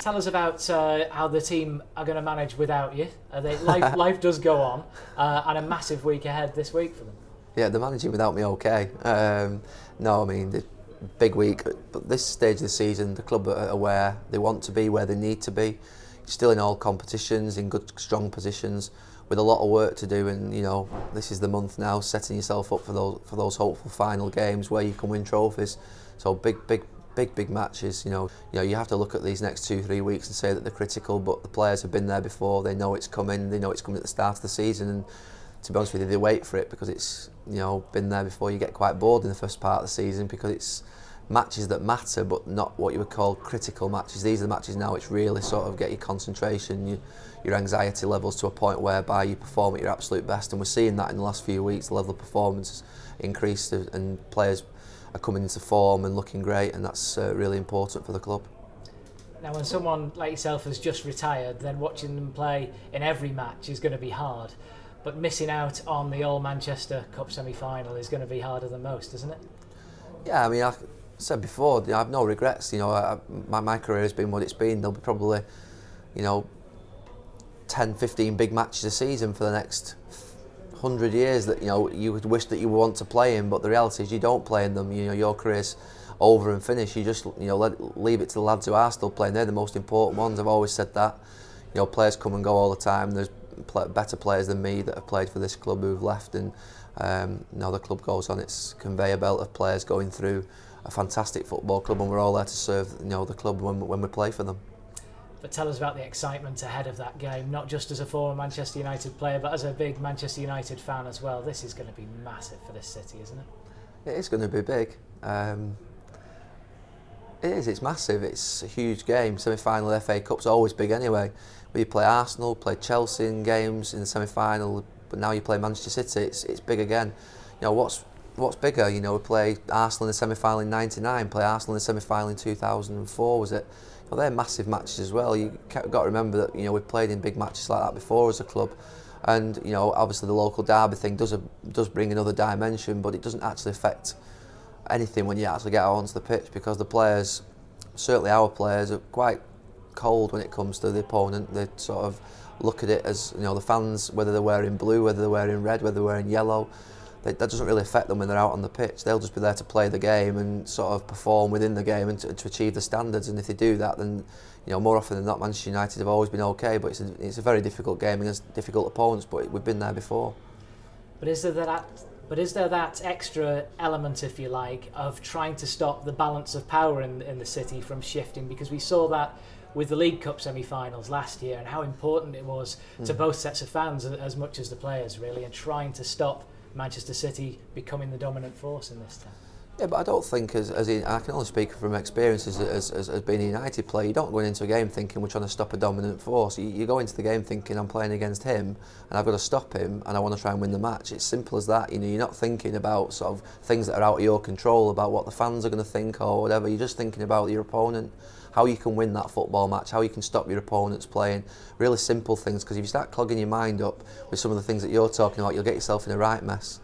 Tell us about how the team are going to manage without you. Life does go on, and a massive week ahead this week for them. Yeah, they're managing without me okay. No, I mean, the big week. But this stage of the season, the club are where they want to be, where they need to be. Still in all competitions, in good, strong positions, with a lot of work to do. And this is the month now, setting yourself up for those hopeful final games where you can win trophies. So big matches. You have to look at these next 2-3 weeks and say that they're critical. But the players have been there before. They know it's coming. They know it's coming at the start of the season. And to be honest with you, they wait for it because it's been there before. You get quite bored in the first part of the season because it's matches that matter, but not what you would call critical matches. These are the matches now which really sort of get your concentration, your anxiety levels to a point whereby you perform at your absolute best. And we're seeing that in the last few weeks. The level of performance has increased and players are coming into form and looking great, and that's really important for the club. Now, when someone like yourself has just retired, then watching them play in every match is going to be hard. But missing out on the All-Manchester Cup semi-final is going to be harder than most, isn't it? Yeah, I mean, I said before, I have no regrets. My career has been what it's been. There'll be probably, 10, 15 big matches a season for the next 100 years that you would wish that you would want to play in. But the reality is, you don't play in them. Your career's over and finished. You just leave it to the lads who are still playing. They're the most important ones. I've always said that. Players come and go all the time. There's better players than me that have played for this club who've left, and now the club goes on its conveyor belt of players going through a fantastic football club, and we're all there to serve the club when we play for them. But tell us about the excitement ahead of that game, not just as a former Manchester United player, but as a big Manchester United fan as well. This is going to be massive for this city, isn't it? It is going to be big. It is, it's massive, it's a huge game. Semi-final of the FA Cup's always big anyway. But you play Arsenal, play Chelsea in games in the semi-final, but now you play Manchester City, it's big again. What's bigger? We play Arsenal in the semi-final in '99, play Arsenal in the semi-final in 2004, was it? They're massive matches as well. You've got to remember that we've played in big matches like that before as a club. And obviously the local derby thing does bring another dimension, but it doesn't actually affect anything when you actually get out onto the pitch, because the players, certainly our players, are quite cold when it comes to the opponent. They sort of look at it as, the fans, whether they're wearing blue, whether they're wearing red, whether they're wearing yellow, that doesn't really affect them when they're out on the pitch. They'll just be there to play the game and sort of perform within the game and to achieve the standards. And if they do that, then more often than not, Manchester United have always been okay. But it's a very difficult game against difficult opponents. But we've been there before. But is there that extra element, if you like, of trying to stop the balance of power in the city from shifting? Because we saw that with the League Cup semi-finals last year, and how important it was to both sets of fans as much as the players, really, and trying to stop Manchester City becoming the dominant force in this town. Yeah, but I don't think, I can only speak from experience as being a United player, you don't go into a game thinking we're trying to stop a dominant force. You go into the game thinking I'm playing against him and I've got to stop him and I want to try and win the match. It's simple as that. You're not thinking about sort of things that are out of your control, about what the fans are going to think or whatever. You're just thinking about your opponent, how you can win that football match, how you can stop your opponents playing. Really simple things, because if you start clogging your mind up with some of the things that you're talking about, you'll get yourself in a right mess.